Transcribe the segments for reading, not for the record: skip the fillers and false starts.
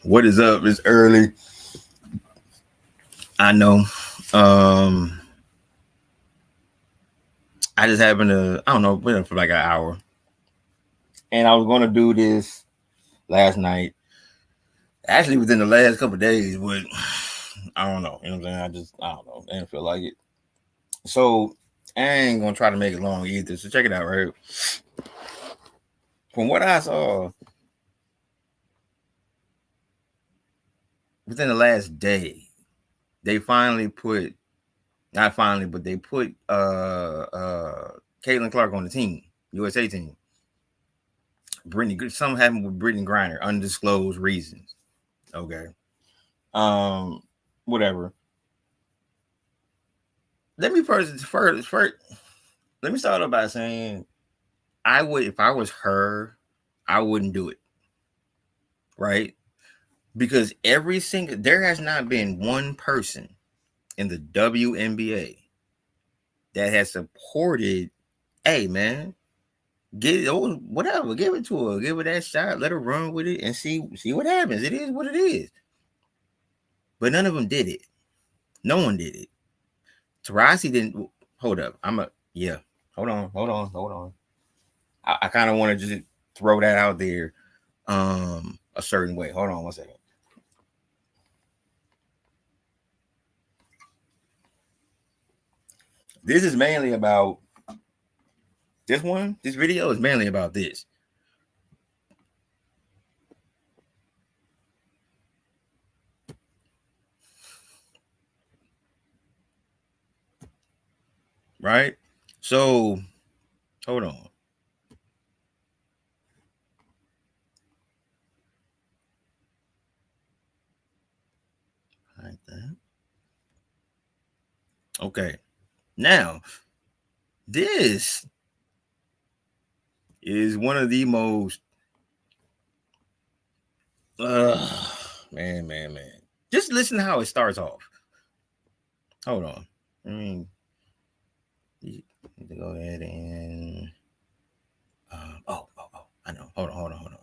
What is up? It's early. I know. Um, I just happened to, I don't know, been up for like an hour. And I was going to do this last night. Actually, within the last couple of days, but I don't know. You know what I'm saying? I don't know. I didn't feel like it. So, I ain't going to try to make it long either. So, check it out, right? From what I saw, within the last day, they finally put, not finally, but they put Caitlin Clark on the team, USA team. Brittany, something happened with Brittany Griner, undisclosed reasons. Okay. Um, Whatever. Let me first. Let me start off by saying I would, if I was her, I wouldn't do it. Right? Because there has not been one person in the WNBA that has supported, hey man, get it, whatever, give it to her, give her that shot, let her run with it, and see what happens. It is what it is. But none of them did it. No one did it. Tarasi didn't. Hold up. Yeah. Hold on. I kind of want to just throw that out there a certain way. Hold on one second. This is mainly about this one. This video is mainly about this. Right? So hold on. Like that. Okay. Now, this is one of the most man. Just listen to how it starts off. Hold on. I mean, you need to go ahead and I know. Hold on.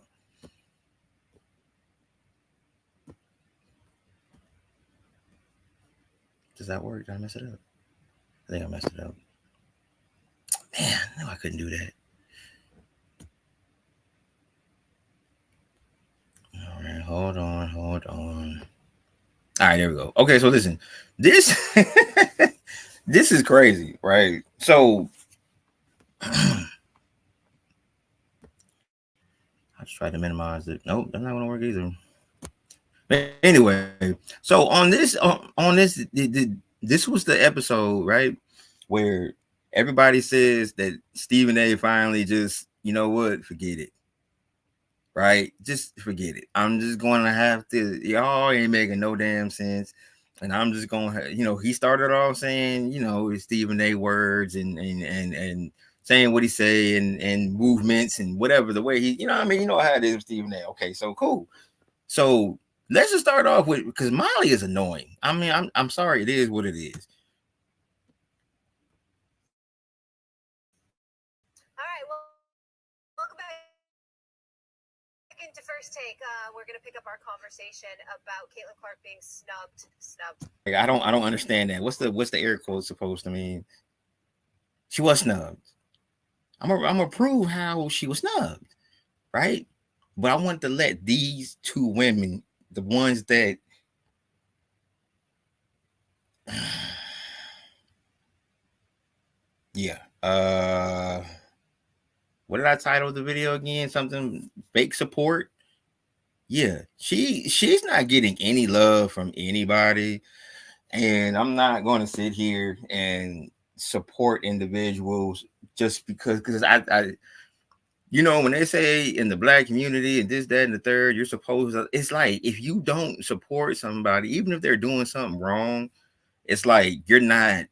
Does that work? Did I mess it up? I think I messed it up. Man, no, I couldn't do that. All right, hold on. All right, there we go. Okay, so listen, this this is crazy, right? So I just tried to minimize it. Nope, that's not gonna work either. But anyway, so this was the episode, right, where everybody says that Stephen A. finally just, you know what, forget it, right? Just forget it. I'm just going to have to. Y'all ain't making no damn sense, and I'm just going to, he started off saying, Stephen A. words and saying what he say and movements and whatever the way he, what I mean, how it is with Stephen A. Okay, so cool. So let's just start off with, because Molly is annoying. I mean, I'm sorry, it is what it is. All right, well, welcome back into First Take. We're going to pick up our conversation about Caitlin Clark being snubbed. Like, I don't understand that. What's the air quote supposed to mean? She was snubbed. I'm gonna prove how she was snubbed, right? But I want to let these two women, the ones that yeah. What did I title the video again? Something fake support. Yeah, she's not getting any love from anybody, and I'm not going to sit here and support individuals just because I when they say in the black community and this, that, and the third, you're supposed to, it's like if you don't support somebody, even if they're doing something wrong, it's like you're not,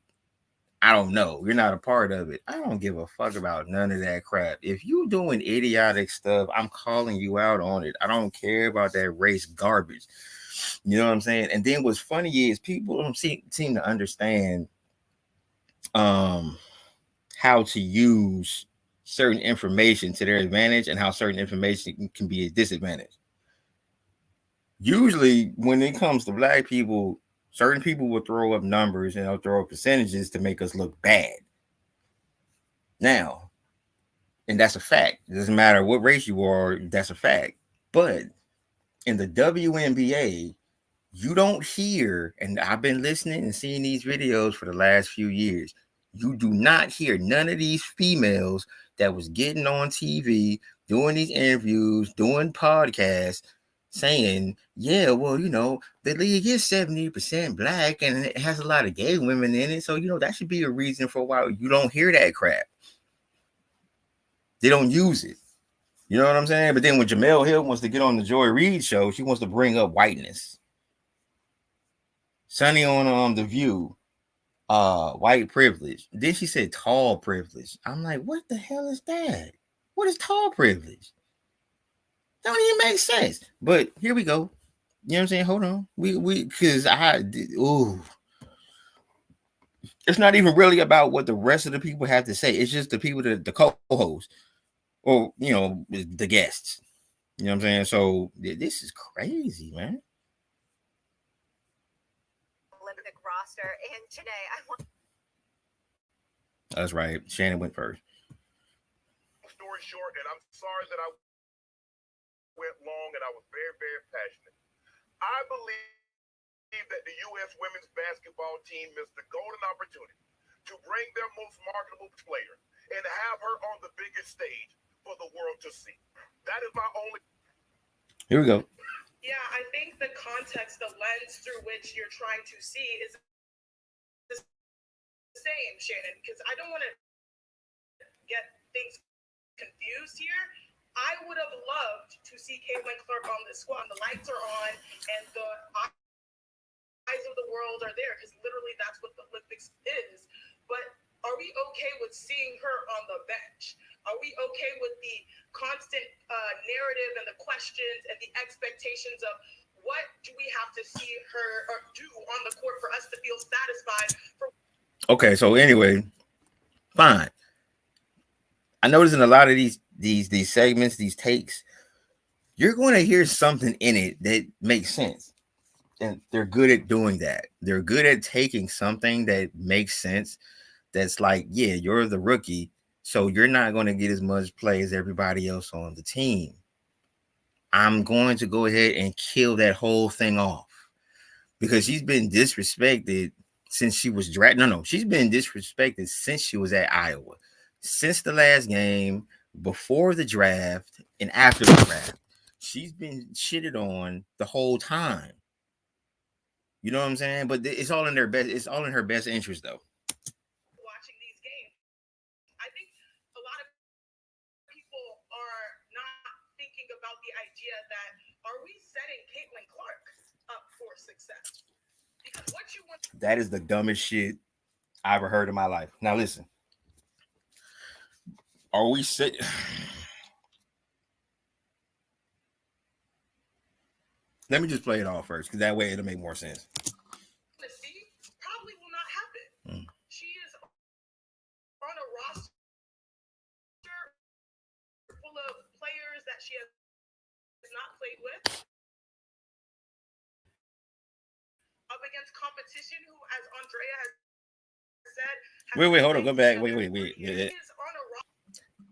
I don't know, you're not a part of it. I don't give a fuck about none of that crap. If you doing idiotic stuff, I'm calling you out on it. I don't care about that race garbage. You know what I'm saying? And then what's funny is people don't seem to understand um how to use certain information to their advantage and how certain information can be a disadvantage. Usually, when it comes to black people, certain people will throw up numbers and they'll throw up percentages to make us look bad. Now, and that's a fact. It doesn't matter what race you are, that's a fact. But in the WNBA, you don't hear, and I've been listening and seeing these videos for the last few years. You do not hear none of these females that was getting on TV, doing these interviews, doing podcasts, saying, yeah, well, the league is 70% black and it has a lot of gay women in it. So, that should be a reason for why you don't hear that crap. They don't use it. You know what I'm saying? But then when Jamel Hill wants to get on the Joy Reid show, she wants to bring up whiteness. Sunny on The View, white privilege. Then she said tall privilege. I'm like, what the hell is that? What is tall privilege? That don't even make sense. But here we go. You know what I'm saying? Hold on. We because ooh. It's not even really about what the rest of the people have to say. It's just the people that the co-hosts or the guests. You know what I'm saying? So this is crazy, man. Olympic roster. And Janae, I want. That's right. Shannon went first. Story short, and I'm sorry that I went long and I was very, very passionate. I believe that the U.S. women's basketball team missed the golden opportunity to bring their most marketable player and have her on the biggest stage for the world to see. That is my only. Here we go. Yeah, I think the context, the lens through which you're trying to see is the same, Shannon, because I don't want to get things confused here. I would have loved to see Caitlin Clark on this squad. The lights are on and the eyes of the world are there because literally that's what the Olympics is. But are we okay with seeing her on the bench? Are we okay with the constant narrative and the questions and the expectations of what do we have to see her or do on the court for us to feel satisfied? Okay, so anyway, fine. I notice in a lot of these segments, these takes, you're going to hear something in it that makes sense. And they're good at doing that. They're good at taking something that makes sense. That's like, yeah, you're the rookie, so you're not going to get as much play as everybody else on the team. I'm going to go ahead and kill that whole thing off because she's been disrespected since she was drafted. No, she's been disrespected since she was at Iowa. Since the last game, before the draft, and after the draft. She's been shitted on the whole time. You know what I'm saying? But it's all in their best. It's all in her best interest, though. Watching these games, I think a lot of people are not thinking about the idea that are we setting Caitlin Clark up for success? Because what you want. That is the dumbest shit I ever heard in my life. Now listen. Are we set? Let me just play it off first, because that way it'll make more sense. See, probably will not happen. She is on a roster full of players that she has not played with, up against competition who, as Andrea has said, wait, hold on, go back. Wait. Yeah.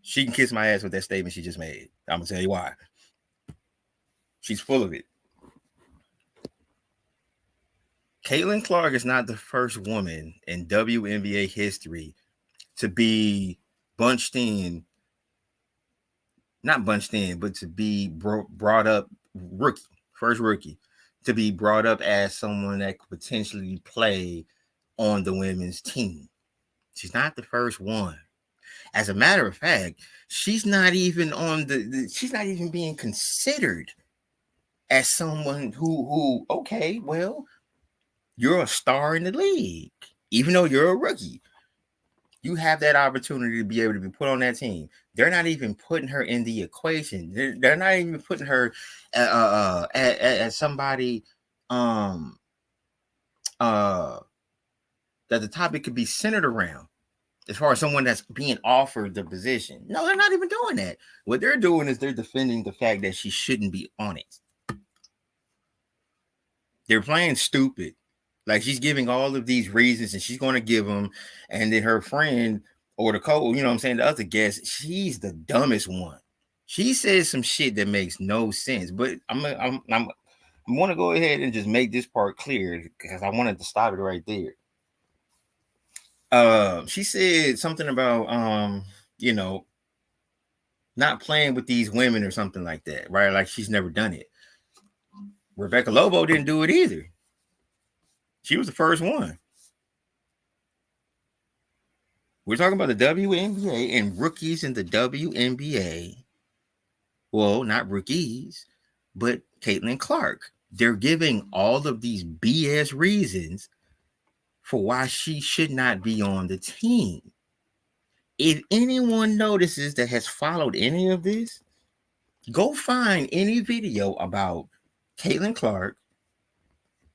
She can kiss my ass with that statement she just made. I'm gonna tell you why. She's full of it. Caitlin Clark is not the first woman in WNBA history to be bunched in, not bunched in, but to be brought up first rookie, to be brought up as someone that could potentially play on the women's team. She's not the first one. As a matter of fact, she's not even on she's not even being considered as someone who okay, well, you're a star in the league. Even though you're a rookie, you have that opportunity to be able to be put on that team. They're not even putting her in the equation. They're not even putting her as somebody that the topic could be centered around. As far as someone that's being offered the position. No, they're not even doing that. What they're doing is they're defending the fact that she shouldn't be on it. They're playing stupid. Like she's giving all of these reasons and she's going to give them. And then her friend or the co, you know what I'm saying, the other guest, she's the dumbest one. She says some shit that makes no sense. But I want to go ahead and just make this part clear because I wanted to stop it right there. She said something about you know, not playing with these women or something like that, right? Like she's never done it. Rebecca Lobo didn't do it either. She was the first one. We're talking about the WNBA and rookies in the WNBA. Well, not rookies, but Caitlin Clark. They're giving all of these BS reasons for why she should not be on the team. If anyone notices that has followed any of this, go find any video about Caitlin Clark,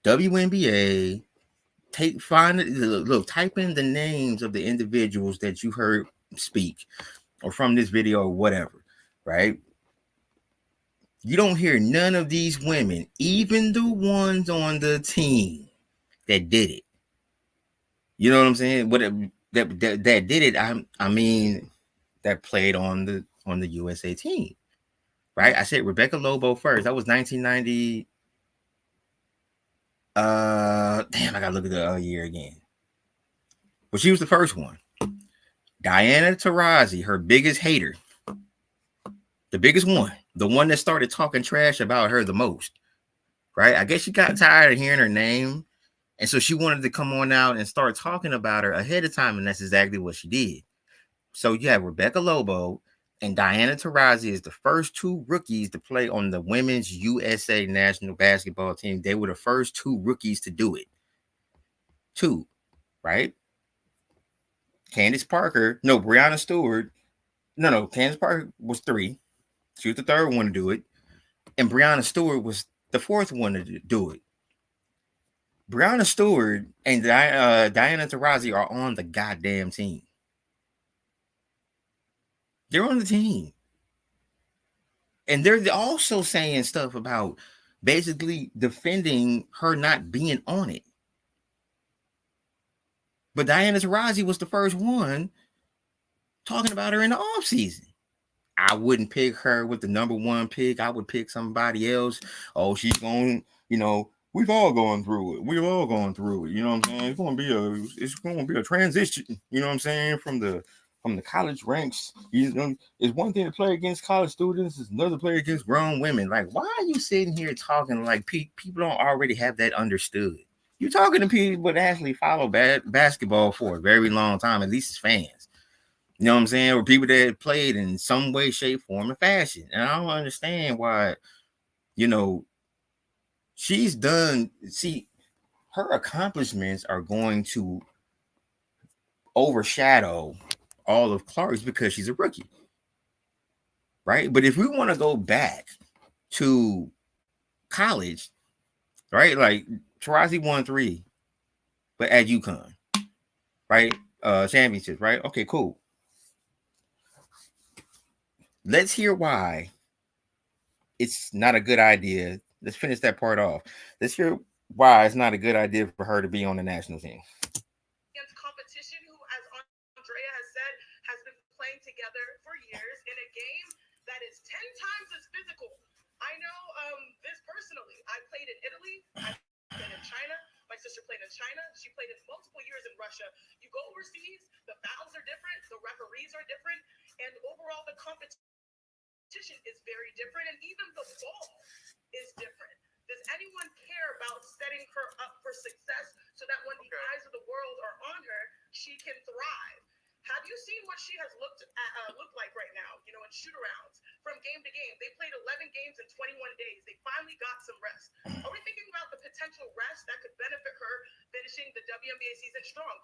WNBA. Type in the names of the individuals that you heard speak or from this video or whatever, right? You don't hear none of these women, even the ones on the team that did it. You know what I'm saying? That did it. I mean, that played on the USA team, right? I said Rebecca Lobo first. That was 1990. Damn, I gotta look at the year again. But she was the first one. Diana Taurasi, her biggest hater, the biggest one, the one that started talking trash about her the most, right? I guess she got tired of hearing her name. And so she wanted to come on out and start talking about her ahead of time. And that's exactly what she did. So you have Rebecca Lobo and Diana Taurasi is the first two rookies to play on the women's USA national basketball team. They were the first two rookies to do it. Two, right? Brianna Stewart. No, Candace Parker was three. She was the third one to do it. And Brianna Stewart was the fourth one to do it. Brianna Stewart and Diana Taurasi are on the goddamn team. They're on the team. And they're also saying stuff about basically defending her not being on it. But Diana Taurasi was the first one talking about her in the offseason. I wouldn't pick her with the number one pick. I would pick somebody else. Oh, she's going, we've all gone through it. We've all gone through it. You know what I'm saying? It's gonna be a transition, you know what I'm saying, from the college ranks. It's one thing to play against college students, it's another play against grown women. Like, why are you sitting here talking like people don't already have that understood? You're talking to people that actually follow basketball for a very long time, at least as fans. You know what I'm saying? Or people that played in some way, shape, form, or fashion. And I don't understand why, she's done. See, her accomplishments are going to overshadow all of Clark's because she's a rookie. Right? But if we want to go back to college, right? Like Taurasi won 3, but at UConn, right? Championships, right? Okay, cool. Let's hear why it's not a good idea. Let's finish that part off. Let's hear why it's not a good idea for her to be on the national team. Against competition, who, as Andrea has said, has been playing together for years in a game that is 10 times as physical. I know this personally. I played in Italy. I played in China. My sister played in China. She played in multiple years in Russia. You go overseas, the fouls are different, the referees are different, and overall the competition is very different, and even the ball is different. Does anyone care about setting her up for success so that when the eyes of the world are on her, she can thrive? Have you seen what she has looked like right now, in shoot-arounds from game to game? They played 11 games in 21 days. They finally got some rest. Are we thinking about the potential rest that could benefit her finishing the WNBA season strong?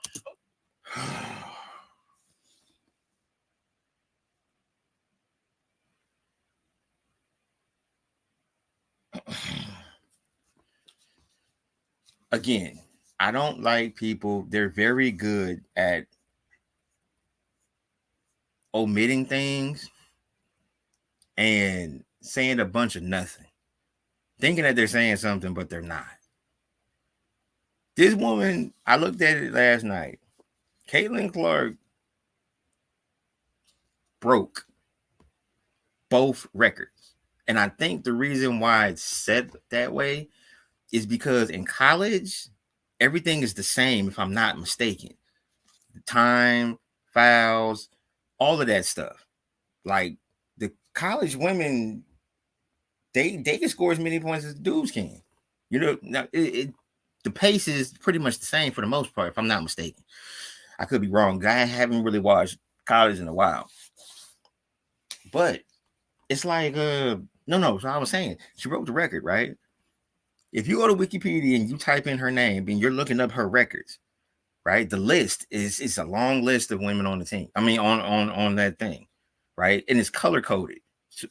Again, I don't like people. They're very good at omitting things and saying a bunch of nothing, thinking that they're saying something, but they're not. This woman, I looked at it last night. Caitlin Clark broke both records. And I think the reason why it's set that way is because in college, everything is the same, if I'm not mistaken. The time, fouls, all of that stuff. Like the college women, they can score as many points as the dudes can. You know, now the pace is pretty much the same for the most part, if I'm not mistaken. I could be wrong. I haven't really watched college in a while. But it's like no. So I was saying she broke the record, right? If you go to Wikipedia and you type in her name and you're looking up her records, right? The list is a long list of women on the team. I mean, on that thing, right? And it's color coded.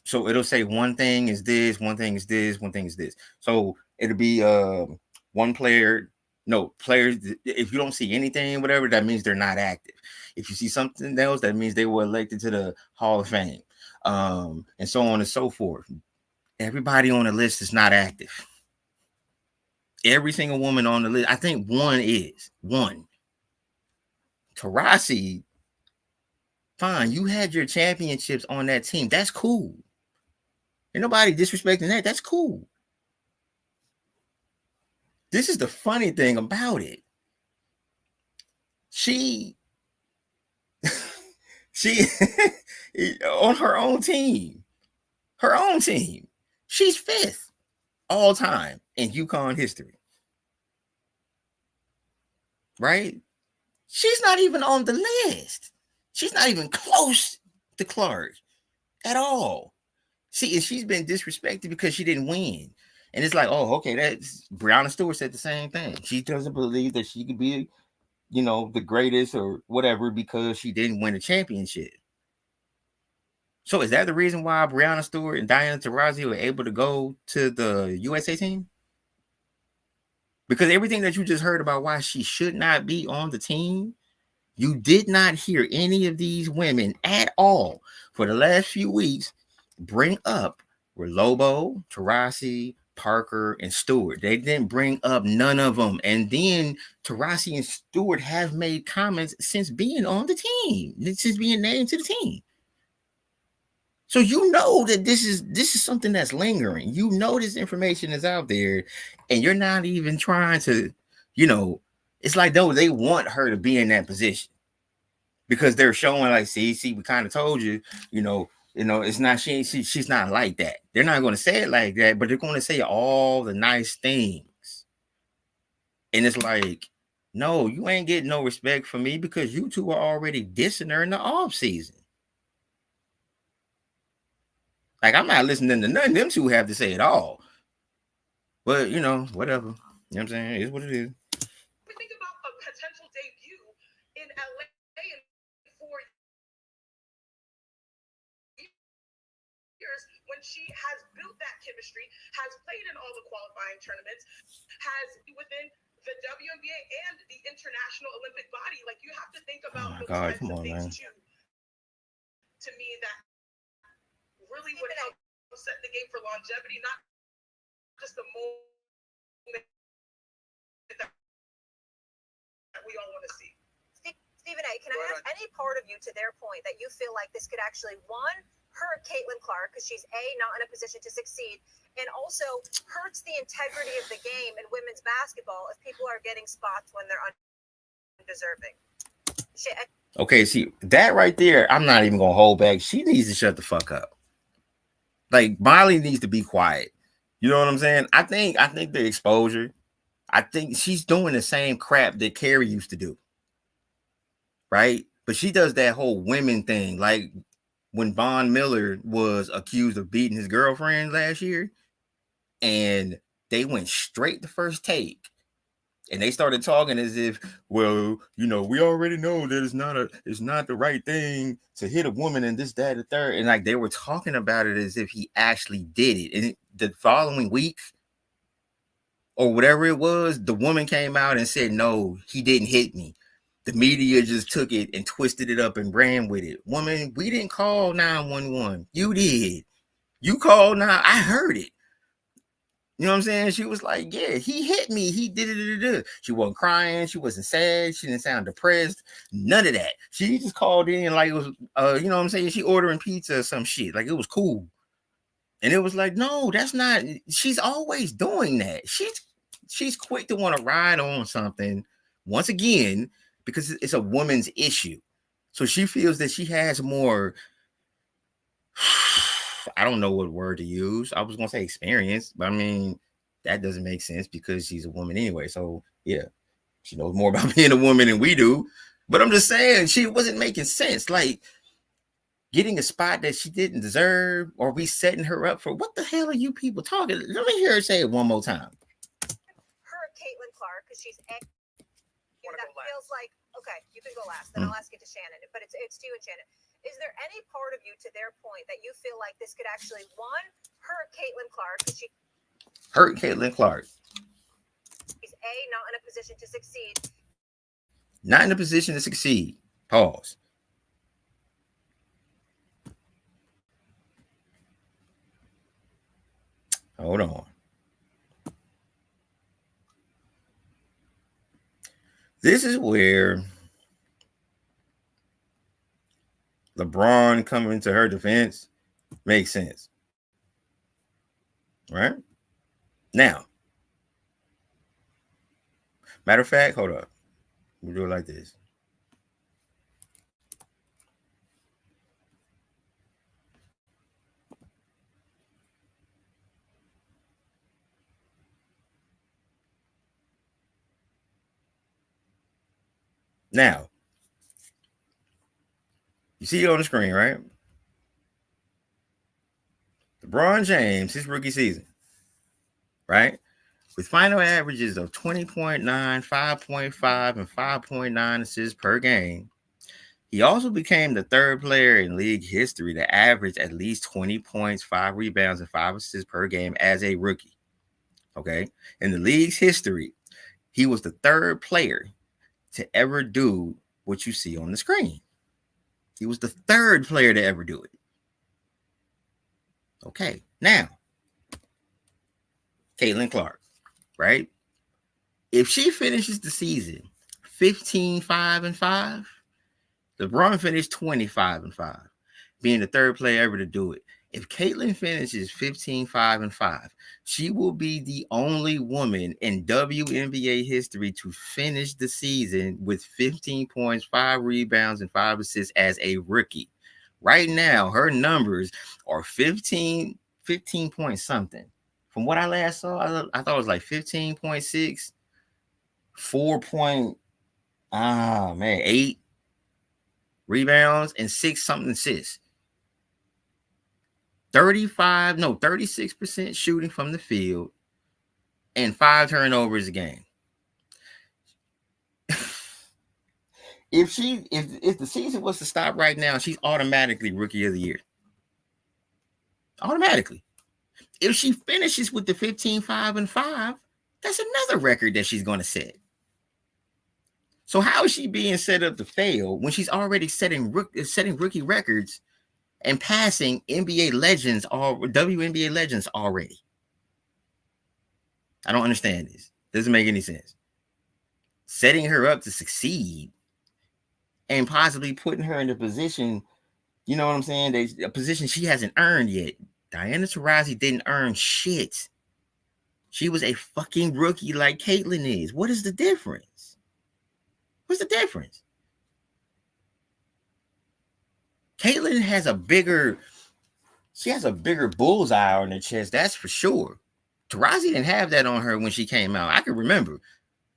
So it'll say one thing is this, one thing is this, one thing is this. So it'll be one player, no players. If you don't see anything, whatever, that means they're not active. If you see something else, that means they were elected to the Hall of Fame, and so on and so forth. Everybody on the list is not active. Every single woman on the list, I think one is one. Taurasi, fine, you had your championships on that team. That's cool. Ain't nobody disrespecting that. That's cool. This is the funny thing about it. She on her own team, she's fifth all time in UConn history. Right? She's not even on the list. She's not even close to Clark at all. See, and she's been disrespected because she didn't win. And it's like, oh, okay, that's Brianna Stewart said the same thing. She doesn't believe that she could be, the greatest or whatever because she didn't win a championship. So is that the reason why Brianna Stewart and Diana Taurasi were able to go to the USA team? Because everything that you just heard about why she should not be on the team, you did not hear any of these women at all for the last few weeks bring up were Lobo, Taurasi, Parker, and Stewart. They didn't bring up none of them. And then Taurasi and Stewart have made comments since being on the team, since being named to the team. So you know that this is something that's lingering. You know this information is out there, and you're not even trying to, it's like, no, they want her to be in that position because they're showing like, see, we kind of told you, it's not she's not like that. They're not going to say it like that, but they're going to say all the nice things. And it's like, no, you ain't getting no respect from me because you two are already dissing her in the off season. Like, I'm not listening to nothing them two have to say at all. But, whatever. You know what I'm saying? It's what it is. We think about a potential debut in LA in 4 years when she has built that chemistry, has played in all the qualifying tournaments, has within the WNBA and the International Olympic body. Like, you have to think about those types of things too. To me, that really would help set the game for longevity, not just the moment that we all want to see. Stephen A., can I ask any part of you, to their point, that you feel like this could actually, one, hurt Caitlin Clark because she's not in a position to succeed, and also hurts the integrity of the game in women's basketball if people are getting spots when they're undeserving? Okay, see, that right there, I'm not even gonna hold back. She needs to shut the fuck up. Like, Miley needs to be quiet. You know what I'm saying? I think the exposure, I think she's doing the same crap that Carrie used to do. Right? But she does that whole women thing. Like when Von Miller was accused of beating his girlfriend last year, and they went straight to first take. And they started talking as if, well, we already know that it's not the right thing to hit a woman and this, that, and the third. And like they were talking about it as if he actually did it. And the following week or whatever it was, the woman came out and said, no, he didn't hit me. The media just took it and twisted it up and ran with it. Woman, we didn't call 911. You did. You called 9. I heard it. You know what I'm saying? She was like, yeah, he hit me. He did it. She wasn't crying. She wasn't sad. She didn't sound depressed. None of that. She just called in like it was, you know what I'm saying? She ordering pizza or some shit. Like it was cool. And it was like, no, that's not. She's always doing that. She's quick to want to ride on something once again because it's a woman's issue. So she feels that she has more. I don't know what word to use. I was gonna say experience, but I mean that doesn't make sense because she's a woman anyway. So yeah, she knows more about being a woman than we do. But I'm just saying she wasn't making sense. Like getting a spot that she didn't deserve, or we setting her up for what the hell are you people talking? Let me hear her say it one more time. Her, Caitlin Clark, because she's a. That feels like okay. You can go last, then I'll ask it to Shannon. But it's to you and Shannon. Is there any part of you, to their point, that you feel like this could actually hurt Caitlin Clark because she hurt Caitlin Clark? She's not in a position to succeed. Not in a position to succeed. Pause. Hold on. This is where LeBron coming to her defense makes sense. Right? Now, matter of fact, hold up. We'll do it like this. Now, you see it on the screen, right? LeBron James, his rookie season, right? With final averages of 20.9, 5.5, and 5.9 assists per game, he also became the third player in league history to average at least 20 points, 5 rebounds, and 5 assists per game as a rookie. Okay? In the league's history, he was the third player to ever do what you see on the screen. He was the third player to ever do it. Okay, now, Caitlin Clark, right? If she finishes the season 15-5-5, LeBron finished 25-5, being the third player ever to do it. If Caitlin finishes 15-5-5, she will be the only woman in WNBA history to finish the season with 15 points, 5 rebounds, and 5 assists as a rookie. Right now, her numbers are 15 point something. From what I last saw, I thought it was like 15.6, 8 rebounds, and 6 something assists. 36% shooting from the field, and 5 turnovers a game. If the season was to stop right now, she's automatically rookie of the year. Automatically. If she finishes with the 15-5-5, that's another record that she's going to set. So how is she being set up to fail when she's already setting rookie records and passing NBA legends or WNBA legends already? I don't understand this. Doesn't make any sense. Setting her up to succeed and possibly putting her in a position, you know what I'm saying? A position she hasn't earned yet. Diana Taurasi didn't earn shit. She was a fucking rookie like Caitlin is. What is the difference? What's the difference? Caitlin has a bigger bullseye on her chest, that's for sure. Taurasi didn't have that on her when she came out. I can remember.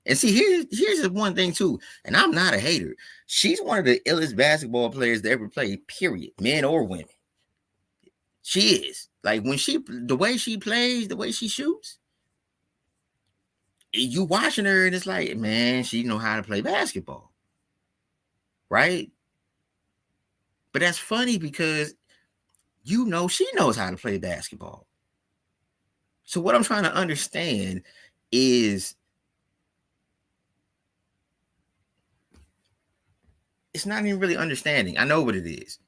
And see, here's the one thing too, and I'm not a hater. She's one of the illest basketball players to ever play, period, men or women. She is. Like the way she plays, the way she shoots, you watching her and it's like, man, she know how to play basketball. Right? But that's funny because she knows how to play basketball. So what I'm trying to understand is it's not even really understanding. I know what it is.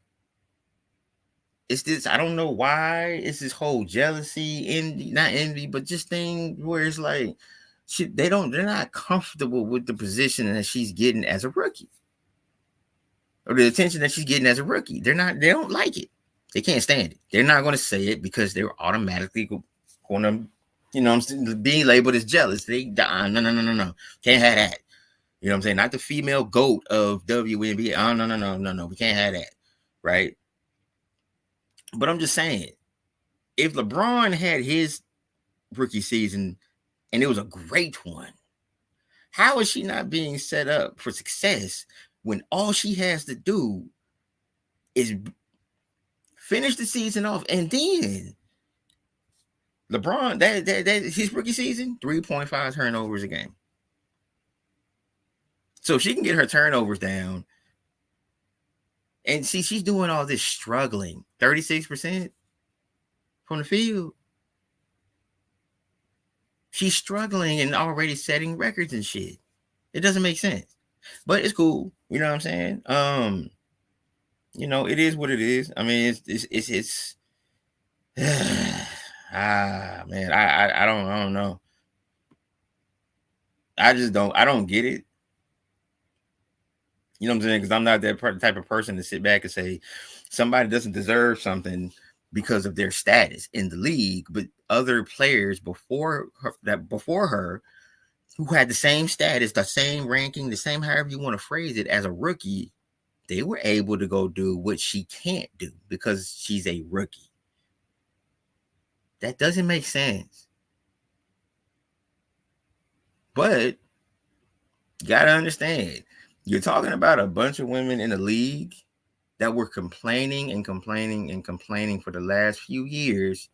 it's this. I don't know why. It's this whole jealousy, envy, not envy, but just thing where it's like, they're not comfortable with the position that she's getting as a rookie, or the attention that she's getting as a rookie. They don't like it. They can't stand it. They're not going to say it because they're automatically going to, being labeled as jealous. No. Can't have that. You know what I'm saying? Not the female GOAT of WNBA. Oh, no. We can't have that. Right? But I'm just saying, if LeBron had his rookie season and it was a great one, how is she not being set up for success when all she has to do is finish the season off? And then LeBron, that his rookie season, 3.5 turnovers a game. So if she can get her turnovers down, and see, she's doing all this struggling, 36% from the field. She's struggling and already setting records and shit. It doesn't make sense. But it's cool. You know what I'm saying? It is what it is. I mean, it's man, I don't know. I don't get it. You know what I'm saying? Because I'm not that type of person to sit back and say somebody doesn't deserve something because of their status in the league, but other players before her who had the same status, the same ranking, the same however you want to phrase it as a rookie, they were able to go do what she can't do because she's a rookie. That doesn't make sense. But you got to understand, you're talking about a bunch of women in the league that were complaining for the last few years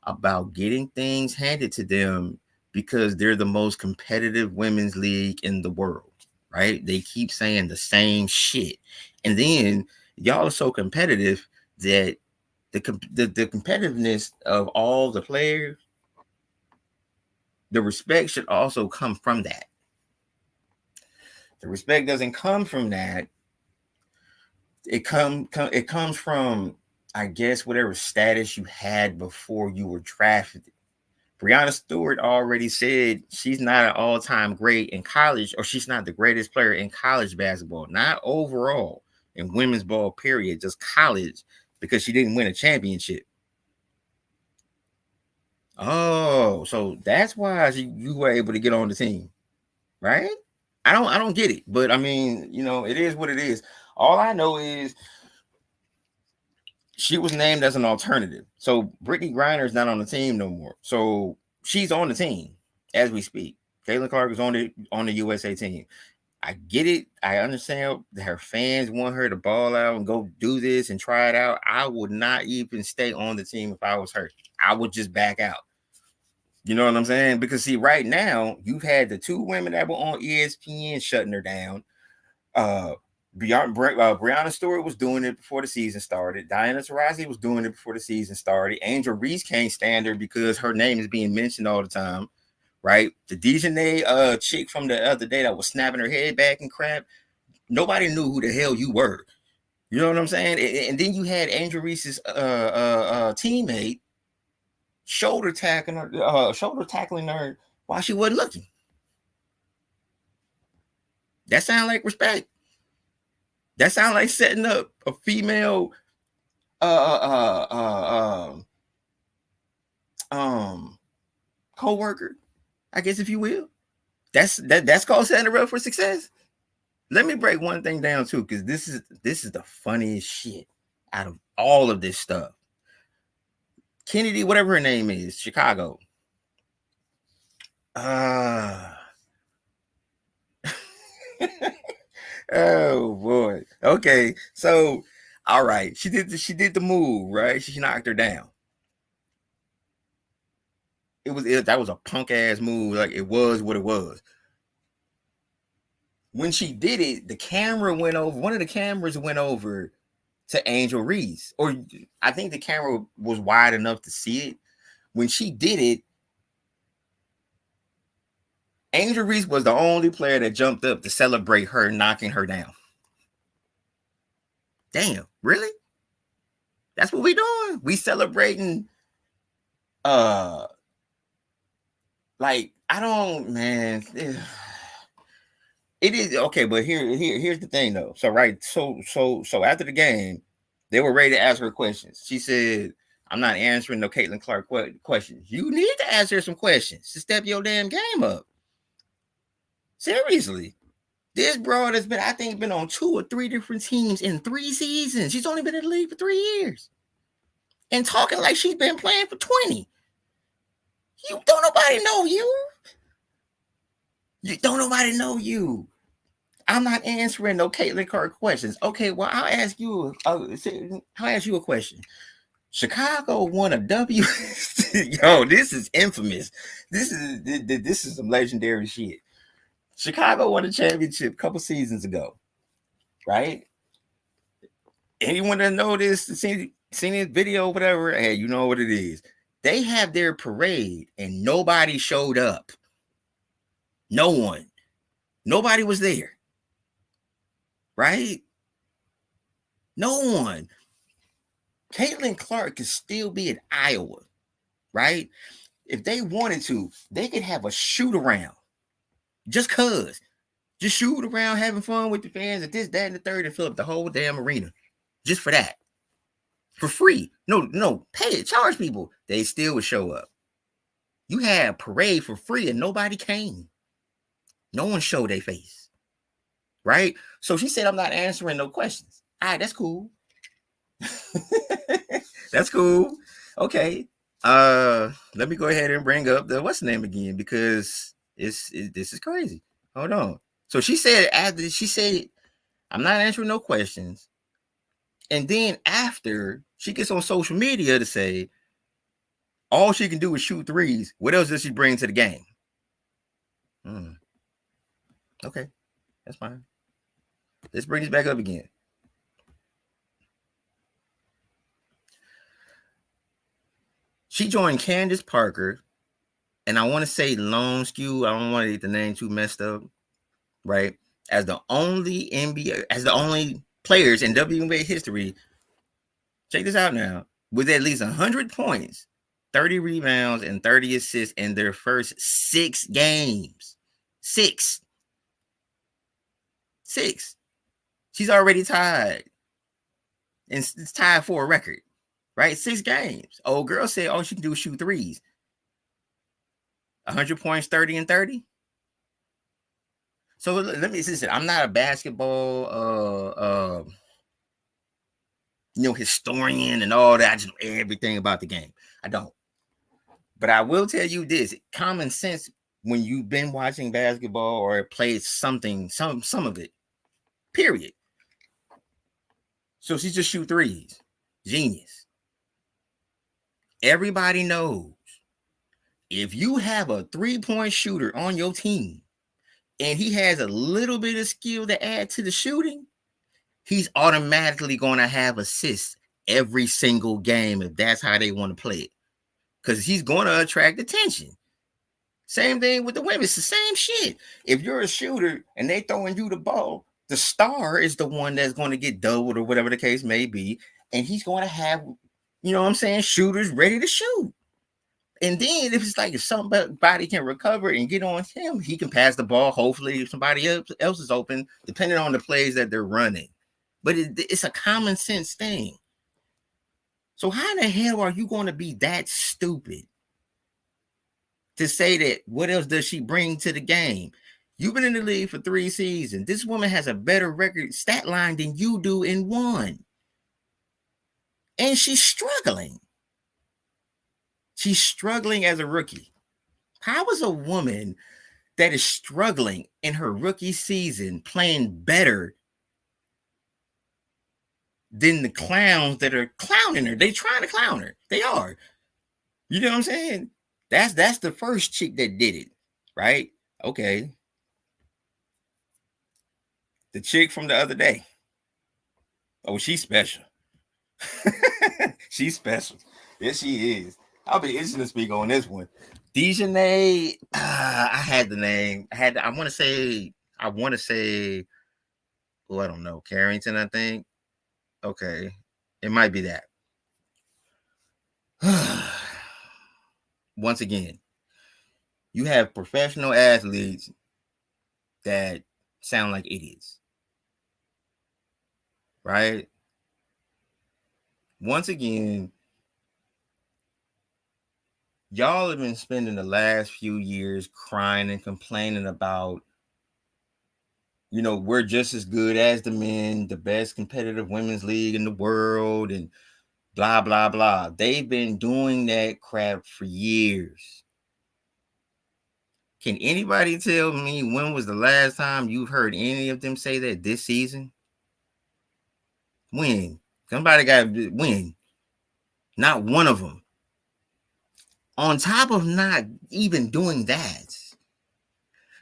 about getting things handed to them because they're the most competitive women's league in the world, right? They keep saying the same shit. And then y'all are so competitive that the competitiveness of all the players, the respect should also come from that. The respect doesn't come from that. It comes from, I guess, whatever status you had before you were drafted. Breanna Stewart already said she's not an all-time great in college, or she's not the greatest player in college basketball, not overall in women's ball, period, just college, because she didn't win a championship. Oh, so that's why you were able to get on the team, right? I don't get it, but I mean, it is what it is. All I know is she was named as an alternative. So Brittany Griner is not on the team no more. So she's on the team as we speak. Caitlin Clark is on the USA team. I get it. I understand that her fans want her to ball out and go do this and try it out. I would not even stay on the team if I was her. I would just back out. You know what I'm saying? Because see, right now, you've had the two women that were on ESPN shutting her down. Breanna Stewart was doing it before the season started. Diana Taurasi was doing it before the season started. Angel Reese can't stand her because her name is being mentioned all the time, right? The Dejanay chick from the other day that was snapping her head back and crap, nobody knew who the hell you were. You know what I'm saying? And then you had Angel Reese's teammate shoulder tackling her while she wasn't looking. That sounds like respect. That sounds like setting up a female co-worker, I guess, if you will. That's called setting her up for success. Let me break one thing down too, because this is the funniest shit out of all of this stuff. Kennedy, whatever her name is, Chicago. Oh boy. Okay. So, all right. She did the move, right? She knocked her down. That was a punk ass move. Like, it was what it was. When she did it, the camera went over. One of the cameras went over to Angel Reese, or I think the camera was wide enough to see it. When she did it, Angel Reese was the only player that jumped up to celebrate her knocking her down. Damn, really? That's what we doing. We celebrating. Like I don't, man. It is okay, but here's the thing though. So so after the game, they were ready to ask her questions. She said, "I'm not answering no Caitlin Clark questions. You need to ask her some questions to step your damn game up. Seriously." This broad has been, I think, been on 2 or 3 different teams in 3 seasons. She's only been in the league for 3 years. And talking like she's been playing for 20. You don't nobody know you. You don't nobody know you. I'm not answering no Caitlin Clark questions. Okay, well, I'll ask you a question. Chicago won a W. Yo, this is infamous. This is some legendary shit. Chicago won a championship a couple seasons ago, right? Anyone that know this, seen this video, whatever, hey, you know what it is. They have their parade and nobody showed up. No one. Nobody was there. Right? No one. Caitlin Clark could still be in Iowa, right? If they wanted to, they could have a shoot around. Just cuz. Just shoot around, having fun with the fans, and this, that, and the third, and fill up the whole damn arena. Just for that. For free. No, pay it, charge people. They still would show up. You had a parade for free and nobody came. No one showed their face. Right? So she said, I'm not answering no questions. All right, that's cool. That's cool. Okay. Let me go ahead and bring up the what's the name again, because this is crazy. Hold on. So she said, I'm not answering no questions. And then after she gets on social media to say all she can do is shoot threes, what else does she bring to the game? Okay, that's fine. Let's bring this back up again. She joined Candace Parker, and I want to say Lone Skew. I don't want to get the name too messed up, right? As the only players in WNBA history. Check this out now. With at least 100 points, 30 rebounds, and 30 assists in their first 6 games. 6. She's already tied. And it's tied for a record, right? 6 games. Old girl said all she can do is shoot threes. 100 points, 30 and 30. So let me listen. I'm not a basketball historian and all that. I just know everything about the game. I don't. But I will tell you this: common sense, when you've been watching basketball or played something, some of it, period. So she just shoot threes. Genius. Everybody knows if you have a 3-point shooter on your team and he has a little bit of skill to add to the shooting, he's automatically going to have assists every single game if that's how they want to play it. Because he's going to attract attention. Same thing with the women. It's the same shit. If you're a shooter and they throwing you the ball, the star is the one that's going to get doubled or whatever the case may be. And he's going to have, shooters ready to shoot. And then if it's like if somebody can recover and get on him, he can pass the ball. Hopefully, if somebody else is open, depending on the plays that they're running. But it's a common sense thing. So how in the hell are you going to be that stupid to say that what else does she bring to the game? You've been in the league for 3 seasons. This woman has a better record stat line than you do in 1. And she's struggling. She's struggling as a rookie. How is a woman that is struggling in her rookie season playing better than the clowns that are clowning her? They trying to clown her. They are. You know what I'm saying? That's the first chick that did it, right? Okay. The chick from the other day. Oh, she's special. She's special. Yes, she is. I'll be interested to speak on this one. Dejanay, I had the name. I want to say, oh, I don't know. Carrington, I think. Okay. It might be that. Once again, you have professional athletes that sound like idiots, right? Once again, y'all have been spending the last few years crying and complaining about, we're just as good as the men, the best competitive women's league in the world, and blah, blah, blah. They've been doing that crap for years. Can anybody tell me when was the last time you've heard any of them say that this season? When? Somebody got when? Not one of them. On top of not even doing that,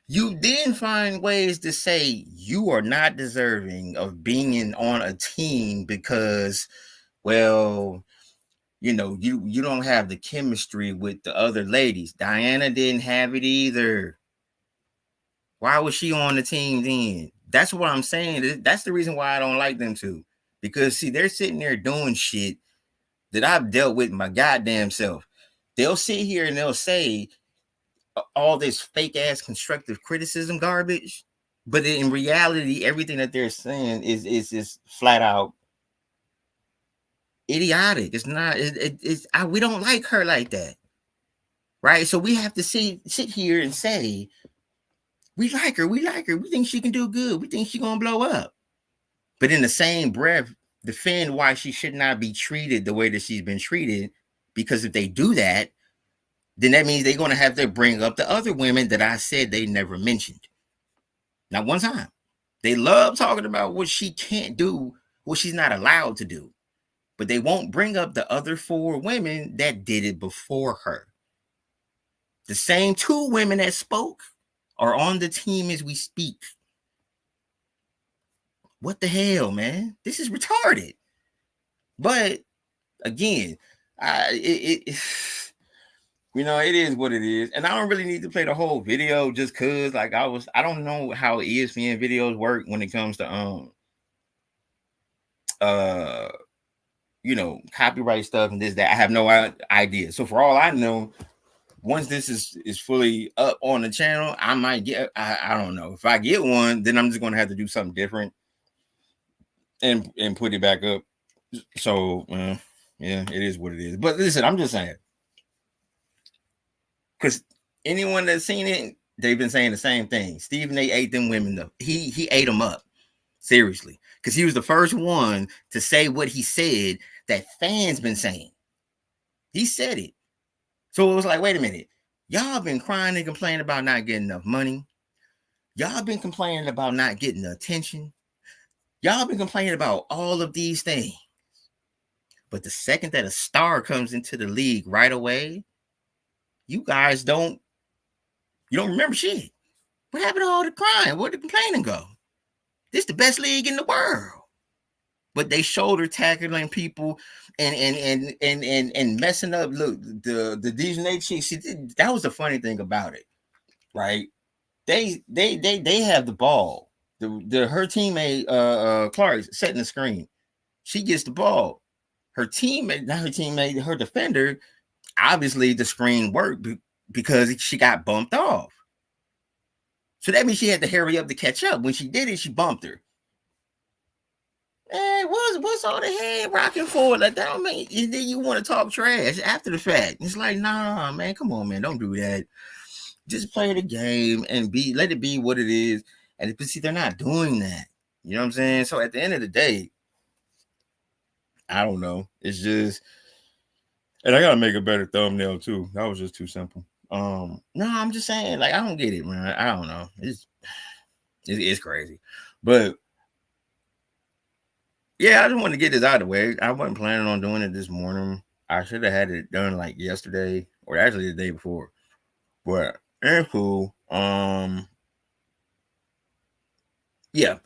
you then find ways to say you are not deserving of being on a team because, well, you don't have the chemistry with the other ladies. Diana didn't have it either. Why was she on the team then? That's what I'm saying. That's the reason why I don't like them too. Because see, they're sitting there doing shit that I've dealt with my goddamn self. They'll sit here and they'll say all this fake ass constructive criticism garbage, but in reality, everything that they're saying is just flat out idiotic. It's not. We don't like her like that, right? So we have to sit here and say we like her. We like her. We think she can do good. We think she's gonna blow up. But in the same breath, defend why she should not be treated the way that she's been treated. Because if they do that, then that means they're going to have to bring up the other women that I said they never mentioned. Not one time. They love talking about what she can't do, what she's not allowed to do. But they won't bring up the other 4 women that did it before her. The same 2 women that spoke are on the team as we speak. What the hell, man? This is retarded. But again, it is what it is. And I don't really need to play the whole video just cause like I don't know how ESPN videos work when it comes to copyright stuff and this, that. I have no idea. So for all I know, once this is fully up on the channel, I might get I don't know. If I get one, then I'm just gonna have to do something different and put it back up. So yeah, it is what it is. But listen, I'm just saying, because anyone that's seen it, they've been saying the same thing. Stephen A. ate them women though. He ate them up. Seriously. Because he was the first one to say what he said that fans been saying. He said it. So it was like, wait a minute. Y'all been crying and complaining about not getting enough money. Y'all been complaining about not getting the attention. Y'all been complaining about all of these things. But the second that a star comes into the league right away, you guys don't remember shit. What happened to all the crying? Where'd the complaining go? This is the best league in the world. But they shoulder tackling people and messing up. Look, the Disney chicks. That was the funny thing about it, right? They have the ball. Her teammate Clark setting the screen. She gets the ball. Her defender. Obviously, the screen worked because she got bumped off. So that means she had to hurry up to catch up. When she did it, she bumped her. Hey, what's all the head rocking for? Like that don't mean you want to talk trash after the fact. It's like, nah, man, come on, man, don't do that. Just play the game and let it be what it is. And see, they're not doing that. You know what I'm saying? So at the end of the day, I don't know. It's just, and I gotta make a better thumbnail too. That was just too simple. No, I'm just saying, like, I don't get it, man. I don't know. It's crazy, but. Yeah, I just want to get this out of the way. I wasn't planning on doing it this morning. I should have had it done like yesterday or actually the day before. But it's cool. Yeah,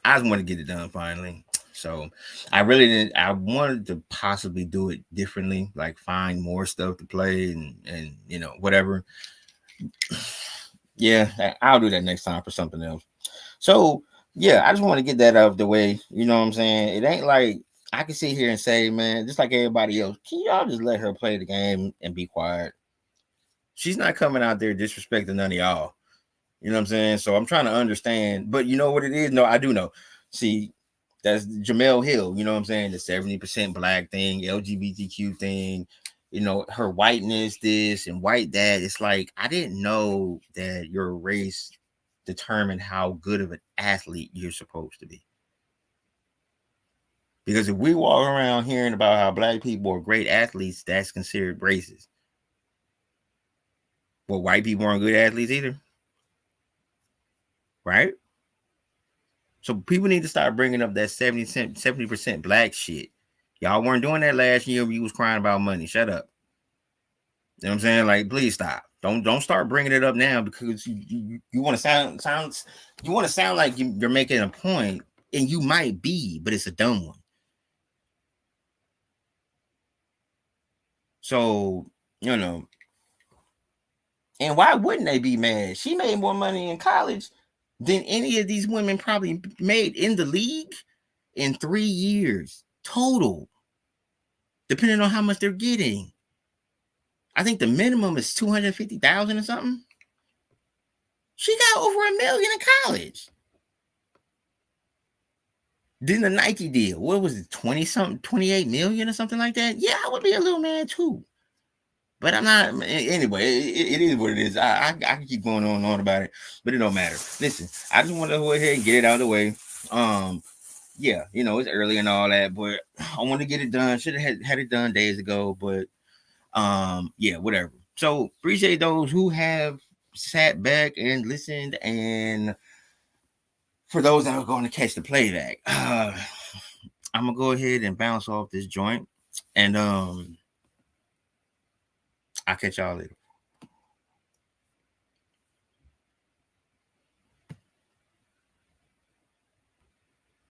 I just want to get it done finally. So I really didn't. I wanted to possibly do it differently, like find more stuff to play and whatever. Yeah, I'll do that next time for something else. So yeah, I just want to get that out of the way. You know what I'm saying? It ain't like I can sit here and say, man, just like everybody else, can y'all just let her play the game and be quiet? She's not coming out there disrespecting none of y'all. You know what I'm saying? So I'm trying to understand. But you know what it is? No, I do know. See, that's Jamel Hill. You know what I'm saying? The 70% black thing, LGBTQ thing. You know, her whiteness, this and white that. It's like I didn't know that your race determined how good of an athlete you're supposed to be. Because if we walk around hearing about how black people are great athletes, that's considered racist. Well, white people aren't good athletes either, right? So people need to start bringing up that 70% black shit. Y'all weren't doing that last year when you was crying about money. Shut up. You know what I'm saying? Like, please stop. Don't start bringing it up now because you want to sound like you're making a point, and you might be, but it's a dumb one. So, you know, and why wouldn't they be mad? She made more money in college than any of these women probably made in the league in 3 years total, depending on how much they're getting. I think the minimum is 250,000 or something. She got over $1 million in college. Then the Nike deal, what was it, 20 something, 28 million or something like that? Yeah, I would be a little mad too. But I'm not. Anyway, it is what it is. I can keep going on and on about it, but it don't matter. Listen, I just want to go ahead and get it out of the way. Yeah, you know it's early and all that, but I want to get it done. Should have had it done days ago, but yeah, whatever. So appreciate those who have sat back and listened, and for those that are going to catch the playback, I'm gonna go ahead and bounce off this joint, and I'll catch y'all later.